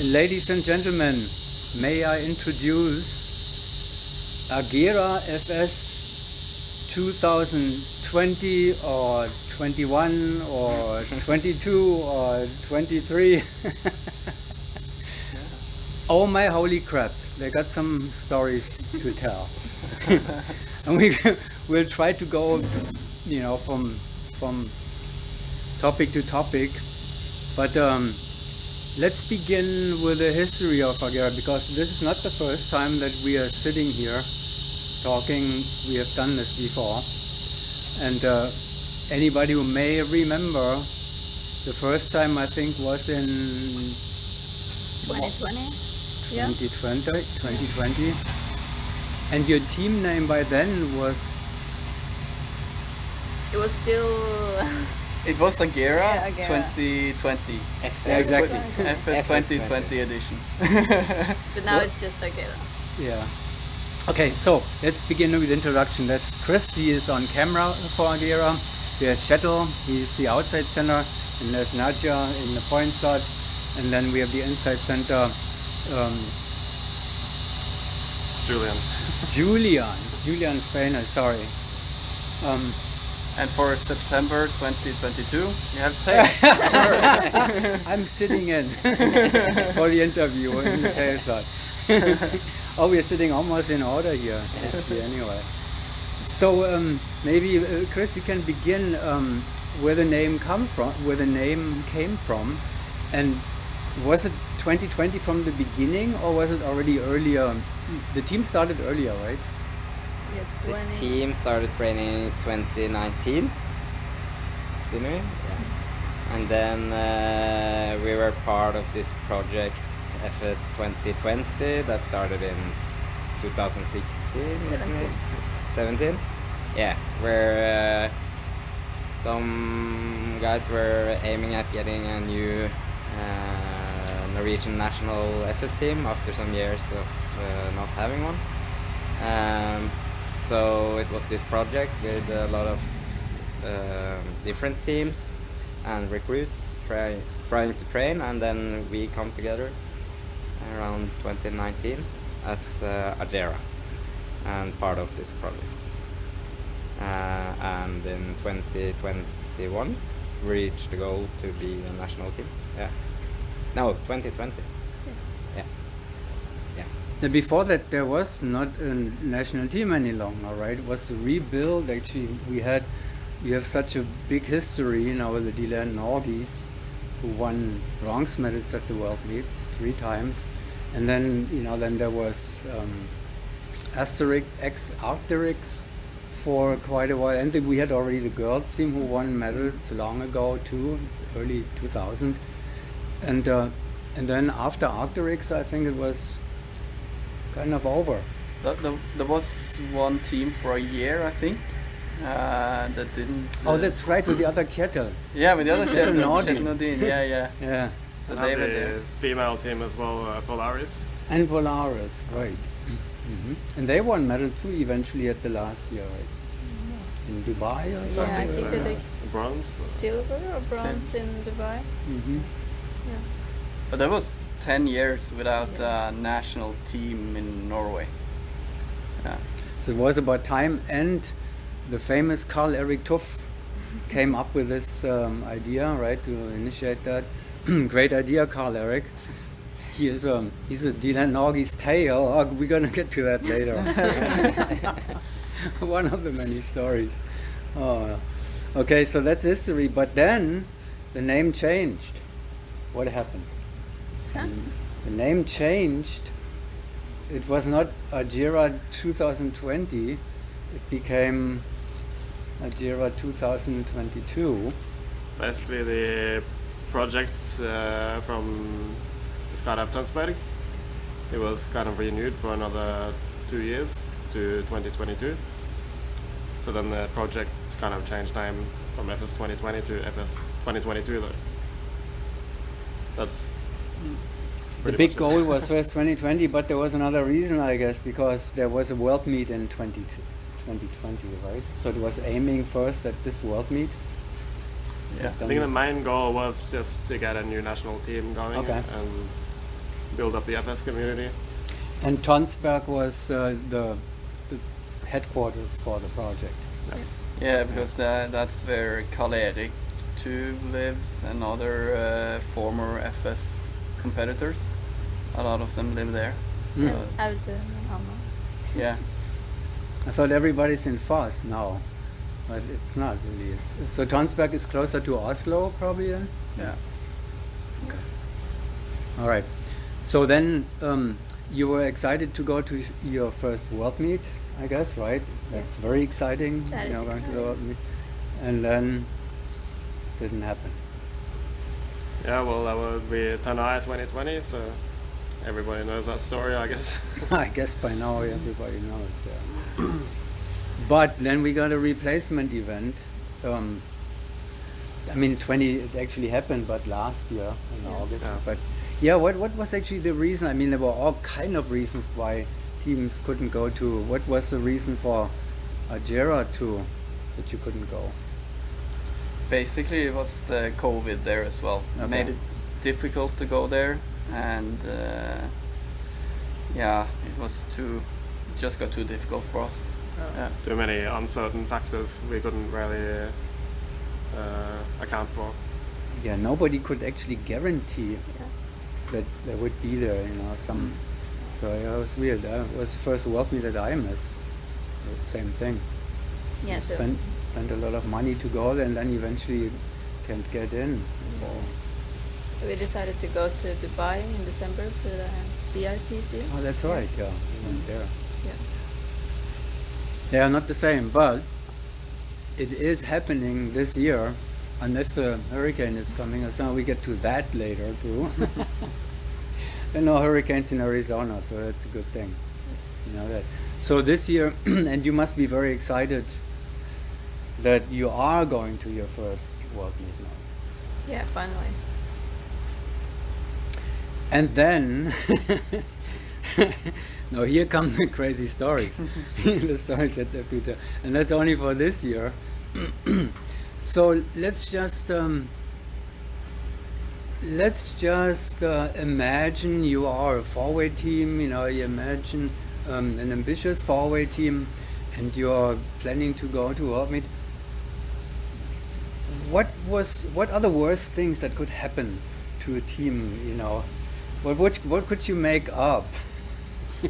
Ladies and gentlemen, may I introduce Agera FS 2020 or 21 or 22 or 23. Oh my holy crap, they got some stories to tell. And we'll try to go, from topic to topic. But let's begin with the history of Agera, because this is not the first time that we are sitting here talking. We have done this before. And anybody who may remember, the first time I think was in 2020. And your team name by then was? It was still... It was Agera, Yeah, Agera. 2020. Yeah, exactly. FS 2020 edition. But now What? it's just Agera. Yeah. Okay, so let's begin with the introduction. That's Chris, he is on camera for Agera. There's Shettle, he's the outside center. And there's Nadja in the point slot. And then we have the inside center, Julian Feiner, sorry. And for September 2022, you have tail. I'm sitting in for the interview in the tail slot. Oh, we're sitting almost in order here, actually, anyway. So maybe Chris, you can begin where the name came from, and was it 2020 from the beginning, or was it already earlier? The team started earlier, right? Yeah, The 20. team started training in 2019, didn't we? Yeah. And then we were part of this project FS 2020 that started in 2016, 17? Yeah, where some guys were aiming at getting a new Norwegian national FS team after some years of not having one. So it was this project with a lot of different teams and recruits trying to train, and then we come together around 2019 as Agera and part of this project. And in 2021 we reached the goal to be a national team. Yeah. No, 2020. Yes. Now, before that, there was not a national team any longer, right? It was rebuilt. Actually, we have such a big history now with the Dylan Norgis, who won bronze medals at the World Meets 3 times, and then then there was ex-Arcturix for quite a while, and then we had already the girls team who won medals long ago too, early 2000, and then after Arcturix, I think it was kind of over. There was one team for a year, I think, that didn't... Oh, that's right, with the other Kettle. Yeah, with the other Kjetil Kjetil Nordin. Nordin, yeah. Yeah. So And they were the there. female team as well, Polaris. And Polaris, right. And they won medal too eventually at the last year, right? In Dubai or something? Yeah, I think they did Bronze. silver or bronze in Dubai. Mm-hmm. Yeah. But that was 10 years without Yeah. a national team in Norway. Yeah. So it was about time, and the famous Karl Erik Tuff came up with this idea, right, to initiate that. Great idea, Karl Erik. He's a Dylan Norgis tail. Oh, we're gonna get to that later. One of the many stories. Oh, okay, so that's history. But then the name changed. What happened? Huh? The name changed. It was not Agera 2020. It became Agera 2022. Basically, the project from Skadab Tønsberg, it was kind of renewed for another 2 years to 2022. So then the project kind of changed name from FS 2020 to FS 2022 though. That's The pretty big much it. goal was first 2020, but there was another reason, I guess, because there was a world meet in 2020, right? So it was aiming first at this world meet. Yeah. I think the main goal was just to get a new national team going, Okay. and build up the FS community. And Tonsberg was the headquarters for the project. Yeah, because that's where Karl-Erik too lives and other former FS competitors. A lot of them live there. So, Audun and Anna. yeah. I thought everybody's in Foss now, but it's not really. So Tonsberg is closer to Oslo, probably then? Yeah. All right. So then you were excited to go to your first world meet, I guess, right? That's very exciting. That you is know, going to the exciting. world meet, and then didn't happen. Yeah, well, that would be Tanai 2020, so everybody knows that story, I guess. I guess by now everybody knows. Yeah. But then we got a replacement event. I mean, it actually happened, but last year in August. Yeah. But yeah, what was actually the reason? I mean, there were all kind of reasons why teams couldn't go to. What was the reason for Agera that you couldn't go? Basically, it was the COVID there as well. Okay. It made it difficult to go there, and yeah, it just got too difficult for us. Yeah. Too many uncertain factors we couldn't really account for. Yeah, nobody could actually guarantee that they would be there. You know, some. So yeah, it was weird. That was the first world meet that I missed. The same thing. Yeah, so Spent a lot of money to go and then eventually you can't get in. we decided to go to Dubai in December to the BIPC. Oh, that's right. Yeah, we went there. Yeah. They are not the same, but it is happening this year, unless a hurricane is coming. So we get to that later too. There are no hurricanes in Arizona, so that's a good thing. You know that. So this year, and you must be very excited that you are going to your first world meet now. Yeah, finally. And then, no, here come the crazy stories. The stories that they have to tell. And that's only for this year. So let's just imagine you are a four-way team, you know, you imagine an ambitious four-way team and you're planning to go to World Meet. What are the worst things that could happen to a team, you know? What could you make up? I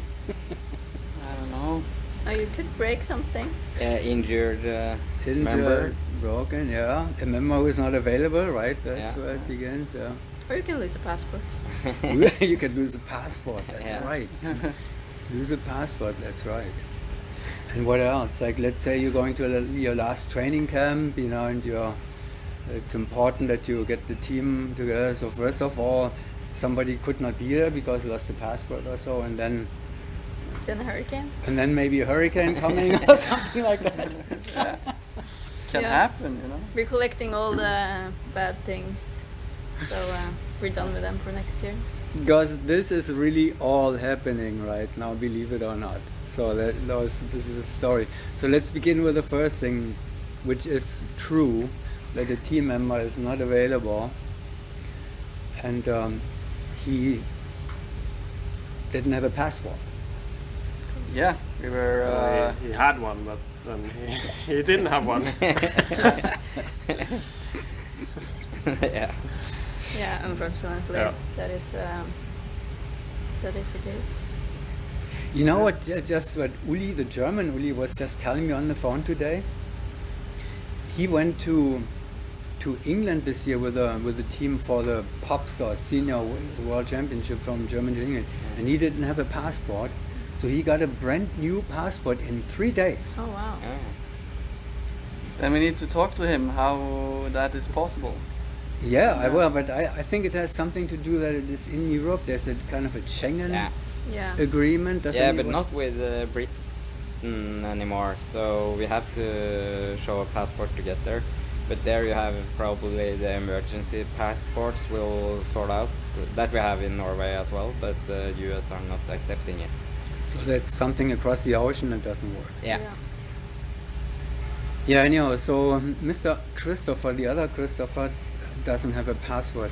don't know. Oh, you could break something. Injured member. Injured, broken, yeah. A member who is not available, right? That's Yeah. where it begins, yeah. Or you can lose a passport. You can lose a passport, that's Yeah. right. Lose a passport, that's right. And what else? Like, let's say you're going to your last training camp, you know, and it's important that you get the team together. So first of all, somebody could not be there because lost a passport or so, and then Then a hurricane. maybe a hurricane coming or something like that. Yeah. Can Yeah. happen, you know. We're collecting all the bad things, so we're done with them for next year. Because this is really all happening right now, believe it or not. So this is a story. So let's begin with the first thing, which is true, that a team member is not available, and he didn't have a passport. Yeah, we were. He had one, but then he didn't have one. Yeah. Yeah, unfortunately, Yeah. that is the case. You know what? Just what Uli, the German Uli, was just telling me on the phone today. He went to England this year with a team for the POPs or Senior World Championship from Germany to England, and he didn't have a passport, so he got a brand new passport in 3 days. Oh wow. Yeah. Then we need to talk to him how that is possible. Yeah, I Yeah. will, but I think it has something to do that it is in Europe. There's a kind of a Schengen Yeah. Yeah. agreement. Yeah, but not with Britain anymore. So we have to show a passport to get there. But there you have probably the emergency passports will sort out that we have in Norway as well. But the US are not accepting it. So that's something across the ocean that doesn't work. Yeah. Yeah, anyhow, so Mr. Christopher, the other Christopher, doesn't have a password.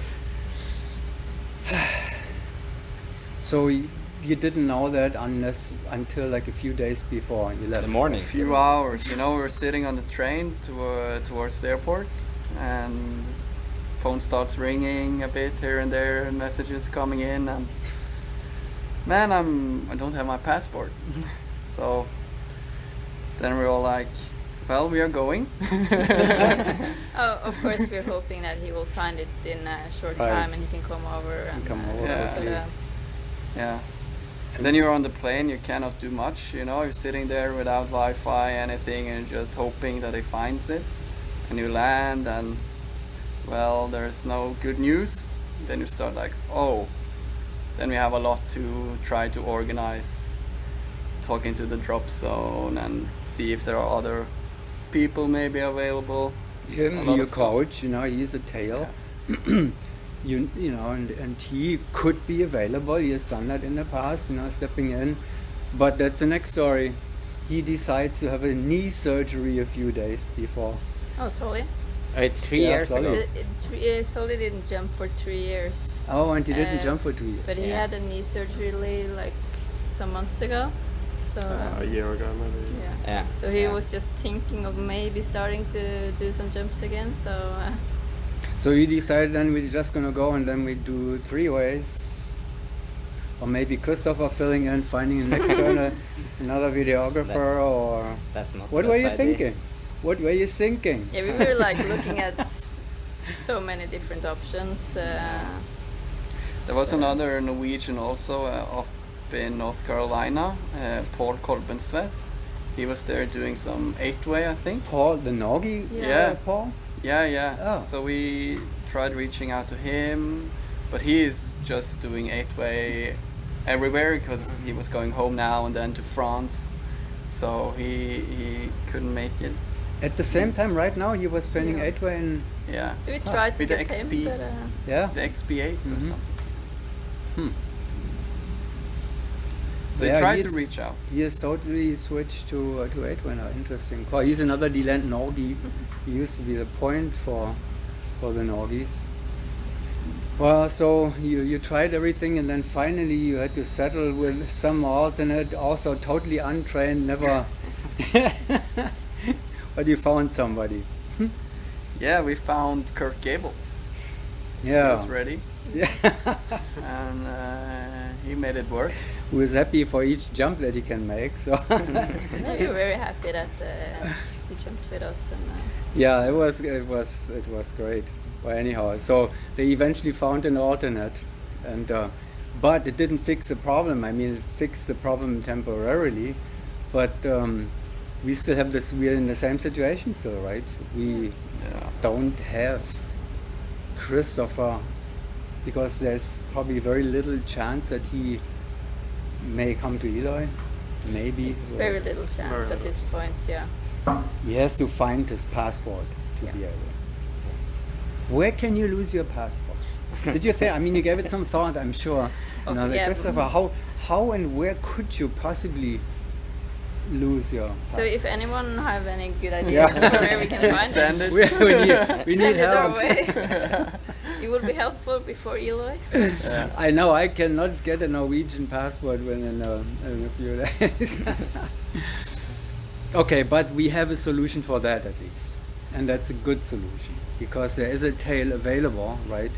So you didn't know that until like a few days before you left. The morning. A few hours, we were sitting on the train towards the airport, and phone starts ringing a bit here and there, and messages coming in, and man, I don't have my passport. So then we're all like, well, we are going. Oh, of course, we're hoping that he will find it in a short Right. time and he can come over and come over Yeah. but, quickly. Yeah. And then you're on the plane, you cannot do much, you're sitting there without Wi-Fi, anything, and just hoping that he finds it. And you land, and well, there's no good news. Then you start like, oh, then we have a lot to try to organize, talking to the drop zone and see if there are other people maybe available. A lot Your of stuff. coach, he's a tail. And he could be available. He has done that in the past, stepping in. But that's the next story. He decides to have a knee surgery a few days before. Oh, Solly? It's 3 Yeah, years Solly. ago. Solly didn't jump for 3 years. Oh, and he didn't Uh, jump for 2 years. But he Yeah. had a knee surgery like some months ago. So A year ago, maybe. yeah. Yeah. So he yeah. was just thinking of maybe starting to do some jumps again. So So you decided then we're just gonna go and then we do 3 ways, or maybe Christopher filling in, finding an external, another videographer, or That's not. what the were best you idea. thinking? What were you thinking? yeah, we were like looking at so many different options. There was another Norwegian also up in North Carolina, Paul Kolbenstvedt. He was there doing some 8-way, I think. Paul, the Norgie? Yeah. Paul? Yeah. Oh. So we tried reaching out to him, but he is just doing 8-way everywhere because he was going home now and then to France. So he couldn't make it. At the same time, right now, he was training Yeah. 8-way and Yeah. So we tried to With the get him, XP. but yeah. The XP8 or Mhm. something. Hmm. So Yeah, he tried to he's- reach out. He has totally switched to 8-way now. Interesting. Well, he's another Deland Norgie. He used to be the point for the Norgies. Well, so you tried everything and then finally you had to settle with some alternate, also totally untrained, never. But you found somebody. Yeah, we found Kurt Gable. He Yeah. was ready, Yeah. and he made it work. Who is happy for each jump that he can make. So. no, we were very happy that he jumped with us. And Yeah, it was great. Well, anyhow, so they eventually found an alternate, and but it didn't fix the problem. I mean, it fixed the problem temporarily, but we still have this. We're in the same situation still, right? We Yeah. don't have Christopher because there's probably very little chance that he may come to Eloy. Maybe it's very little chance Very at little. this point. Yeah. he has to find his passport to Yeah. be able. Where can you lose your passport? Did you think? I mean, you gave it some thought, I'm sure. Oh, Now, yeah. Christopher, how and where could you possibly lose your passport? So if anyone have any good ideas Yeah. for where we can find Send it, it. we need send it our help. way. It will be helpful before Eloy. Yeah. I know I cannot get a Norwegian passport in a few days. Okay, but we have a solution for that at least, and that's a good solution because there is a tail available, right?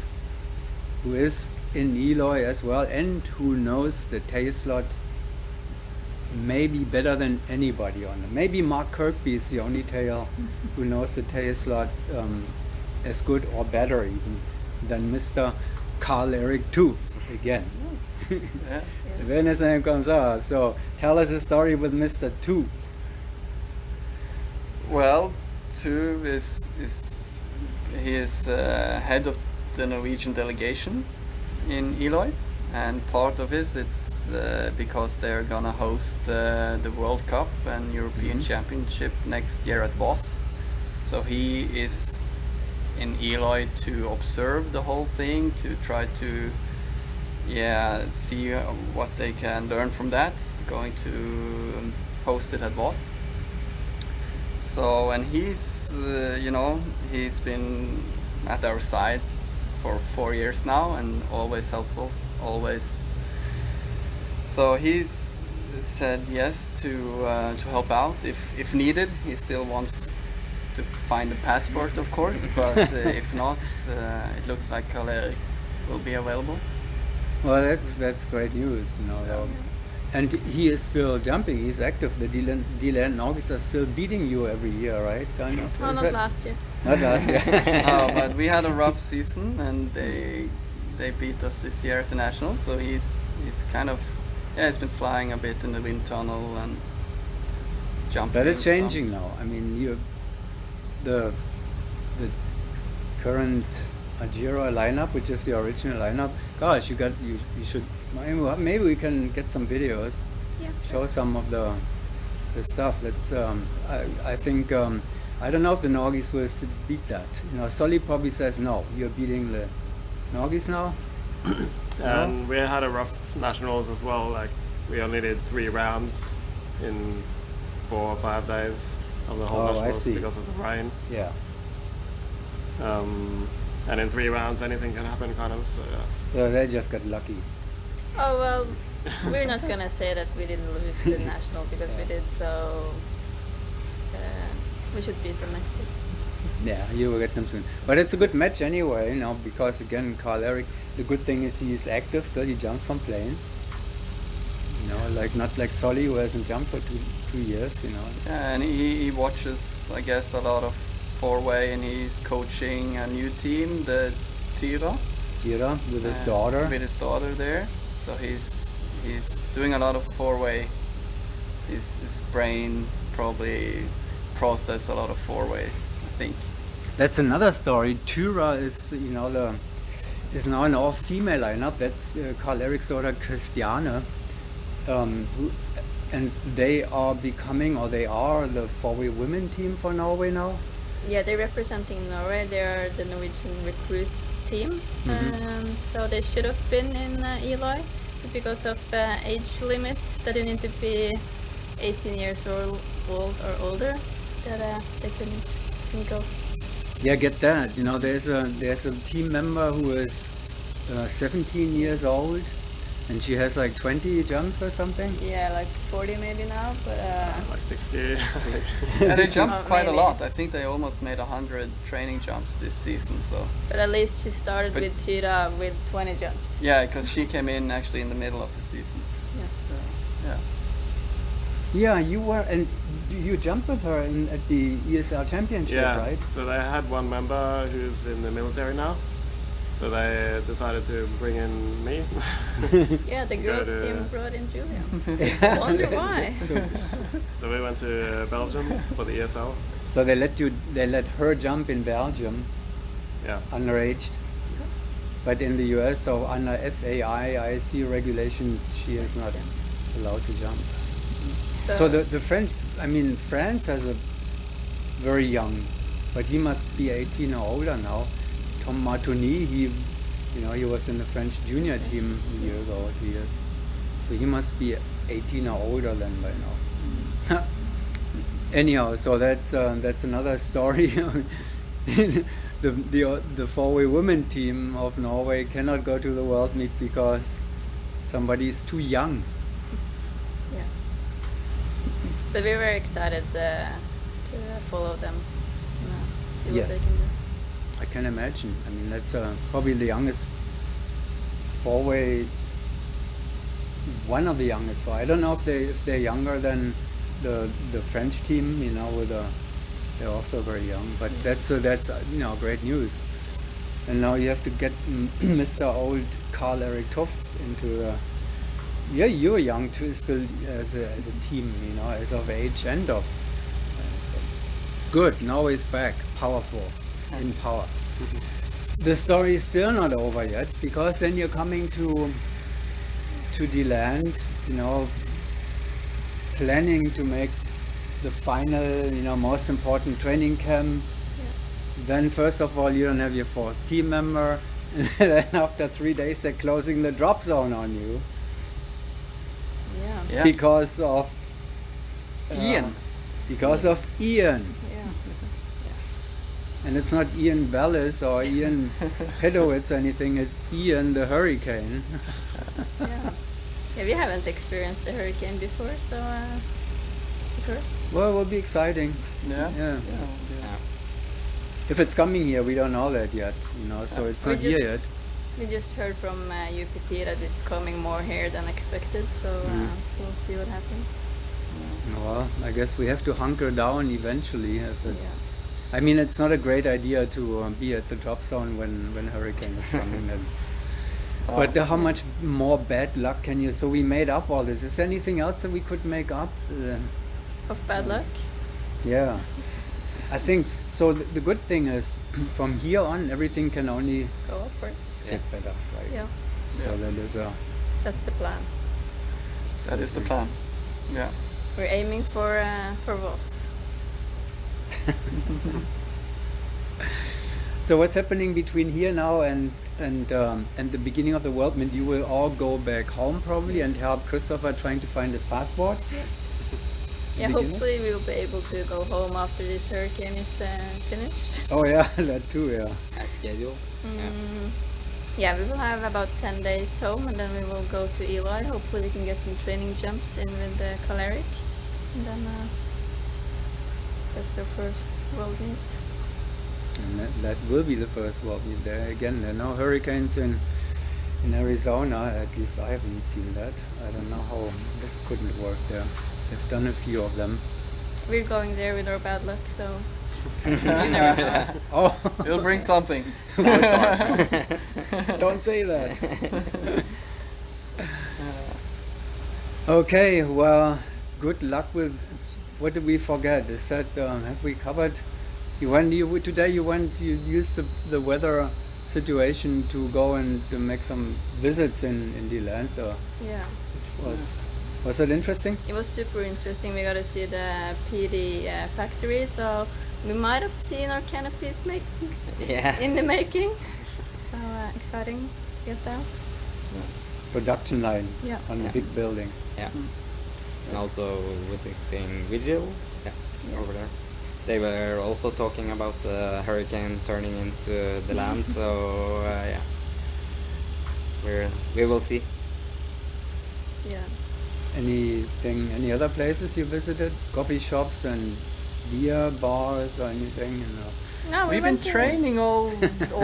Who is in Eloy as well, and who knows the tail slot maybe better than anybody on it. Maybe Mark Kirkby is the only tail who knows the tail slot as good or better even than Mr. Carl Eric Tooth again. Yeah. When his name comes up. So tell us a story with Mr. Tooth. Well, Tu is he is head of the Norwegian delegation in Eloy, and part of it it's because they're gonna host the World Cup and European Championship next year at Voss. So he is in Eloy to observe the whole thing, to try to see what they can learn from that. Going to host it at Voss. So, and he's he's been at our side for 4 years now and always helpful, always So he's said yes to help out if needed. He still wants to find a passport, of course, but if not, it looks like Karl-Erik will be available. Well, that's great news, you know. And he is still jumping. He's active. The D-Land Norges are still beating you every year, right? Kind of. Oh, Is not that- last year. Not last year. No, but we had a rough season, and they beat us this year at the Nationals. So he's kind of he's been flying a bit in the wind tunnel and jumping. But it's some- changing now. I mean, the current Agera lineup, which is the original lineup. Gosh, you should. Maybe we can get some videos. Yeah. Show some of the stuff. Let's. I think. I don't know if the Norges will beat that. You know, Solly probably says no. You're beating the Norges now. And we had a rough nationals as well. Like we only did 3 rounds in 4 or 5 days of the whole Oh, I nationals see. because of the rain. Yeah. And in 3 rounds, anything can happen, kind of. So yeah. So they just got lucky. Oh well, we're not gonna say that we didn't lose the national because we did. So we should beat them next year. Yeah, you will get them soon. But it's a good match anyway, you know, because again, Karl-Erik, the good thing is he is active, still he jumps from planes. You know, like not like Solly who hasn't jumped for two years, you know. Yeah, and he watches, I guess, a lot of 4-way, and he's coaching a new team, the Tyra. Kira with his daughter. With his daughter there. So he's doing a lot of 4-way. His brain probably process a lot of 4-way, I think. That's another story. Tyra is, you know, is now an all-female lineup. That's Karl-Erik's daughter Christiane, and they are becoming, or they are, the 4-way women team for Norway now. Yeah, they're representing Norway. They are the Norwegian recruit team. So they should have been in Eloy, but because of age limit, that you need to be 18 years old or older, that they couldn't go. Yeah, get that. You know, there's a team member who is 17 years old, and she has like 20 jumps or something. Yeah, like 40 maybe now, but Like 60. Yeah, they jumped Oh, quite a maybe. lot. I think they almost made 100 training jumps this season. So but at least she started But- with Tyra with 20 jumps. yeah, because she came in actually in the middle of the season. Yeah. Yeah. Yeah, you were, and you jumped with her at the ESL Championship, Yeah, right? so they had one member who's in the military now, so they decided to bring in me. Yeah, the Go girls to- team brought in Julia. Wonder why. So we went to Belgium for the ESL. So they let her jump in Belgium, Yeah, underaged. But in the US, so under FAI-IC regulations, she is not allowed to jump. So the French, I mean, France has a very young, but he must be 18 or older now. Tom Martoni, he was in the French junior team a year ago or 2 years. So he must be 18 or older then by now. Anyhow, so that's another story. The 4-way women team of Norway cannot go to the World Meet because somebody is too young. Yeah. But we're very excited to follow them. See what Yes. they can do. I can imagine. I mean, that's probably the youngest 4-way, one of the youngest. So I don't know if they're younger than the French team. You know, they're also very young. But that's great news. And now you have to get Mr. Old Karl-Erik Toff into. Yeah, you're young too, still as a team. You know, as of age and of. Good. Norway's back, powerful. In power. The story is still not over yet, because then you're coming to the land, you know, planning to make the final, you know, most important training camp. Then first of all, you don't have your 4th team member, and then after 3 days they're closing the drop zone on you Yeah. Yeah. because of Ian. Because of Ian. Yeah. And it's not Ian Bellis or Ian Pedowitz or anything, it's Ian the Hurricane. Yeah. Yeah, we haven't experienced a hurricane before, so it's the first. Well, it will be exciting. Yeah. Yeah. Yeah. If it's coming here, we don't know that yet, so it's We not here just- yet. We just heard from UPT that it's coming more here than expected, so we'll see what happens. Well, I guess we have to hunker down eventually. If it's, I mean, it's not a great idea to be at the drop zone when hurricane is coming. But how much more bad luck can you? So we made up all this. Is there anything else that we could make up? Of bad luck? Yeah, I think so. The good thing is, from here on, everything can only Go upwards. get better, right? Yeah, So that is that's the plan. That is the plan. Yeah. We're aiming for Voss. So what's happening between here now and the beginning of the world? I mean, you will all go back home probably and help Christopher trying to find his passport. Yeah, Beginning? hopefully we will be able to go home after this hurricane is finished. Oh yeah, that too. Yeah. As scheduled. Yeah, we will have about 10 days home, and then we will go to Eli. Hopefully we can get some training jumps in with Karl-Erik. And then that's their first world meet. And that will be the first world meet there. Again, there are no hurricanes in Arizona. At least I haven't seen that. I don't know how this couldn't work there. They've done a few of them. We're going there with our bad luck, so you never know. Oh, It'll bring something. don't say that. Okay, well, good luck with. What did we forget? Is that have we covered? You used the weather situation to go and to make some visits in the land. Yeah. Was that interesting? It was super interesting. We got to see the PD factory, so we might have seen our canopies Yeah. in the making. So exciting to get those. Production line Yeah. on the Yeah. big building. Yeah. And also visiting Vigil. Yeah. Over there. They were also talking about the hurricane turning into the land, so yeah. We will see. Yeah. Any other places you visited? Coffee shops and beer bars or anything? No, we We've been went to- training all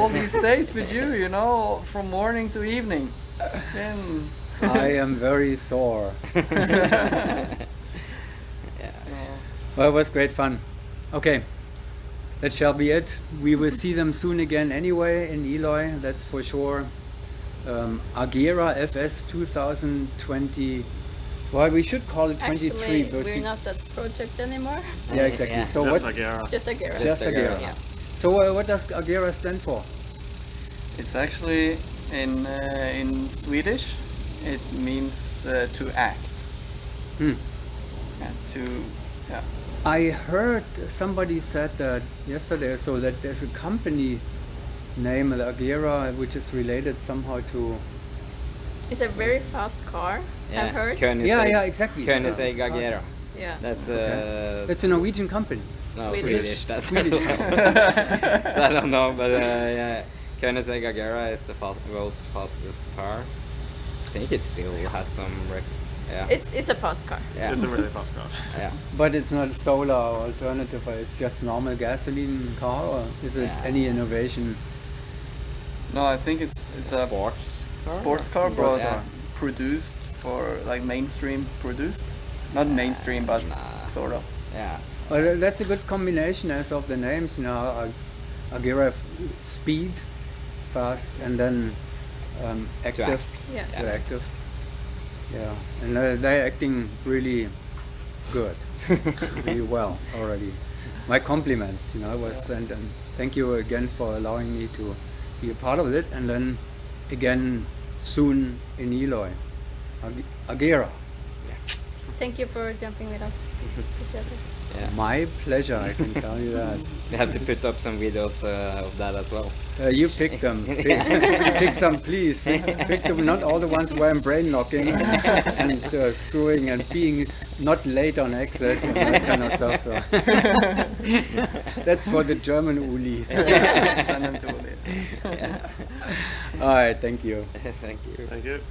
these days with you, from morning to evening. Then, I am very sore. Yeah. Well, it was great fun. Okay, that shall be it. We will see them soon again anyway in Eloy, that's for sure. Agera FS 2020. Well, we should call it 23. Actually, because we're not that project anymore. Yeah, exactly. Yeah. So Just what? Agera. Just Agera. Just Agera. Yeah. So what does Agera stand for? it's actually in Swedish, it means to act. And yeah. I heard somebody said that yesterday, so that there's a company name, Agera, which is related somehow to. It's a very fast car, I've heard. Yeah, exactly. Koenigsegg Agera. Yeah. That's It's a Norwegian company. no Swedish. Swedish. That's Swedish. so I don't know, but yeah, Koenigsegg Agera is the world's fastest car. I think it still has some yeah. It's a fast car. Yeah. It's a really fast car. Yeah. But it's not a solar alternative, it's just normal gasoline car, or is it Yeah. any innovation? No, I think it's a sports car, but Yeah. produced for mainstream produced. Not mainstream, but sort of. Yeah. Well, that's a good combination as of the names, Agera speed, fast, and then active. act. Yeah. To active. Yeah, and they're acting really good, really well already. My compliments, it was, and thank you again for allowing me to be a part of it, and then again soon in Eloy, Agera. Thank you for jumping with us. Appreciate it. Yeah. My pleasure, I can tell you that. We have to put up some videos of that as well. You pick them. Pick some, please. Pick them, not all the ones where I'm brain locking and screwing and being not late on exit and that kind of stuff. That's for the German Uli. Send them to Uli. All right, thank you. Thank you. Thank you.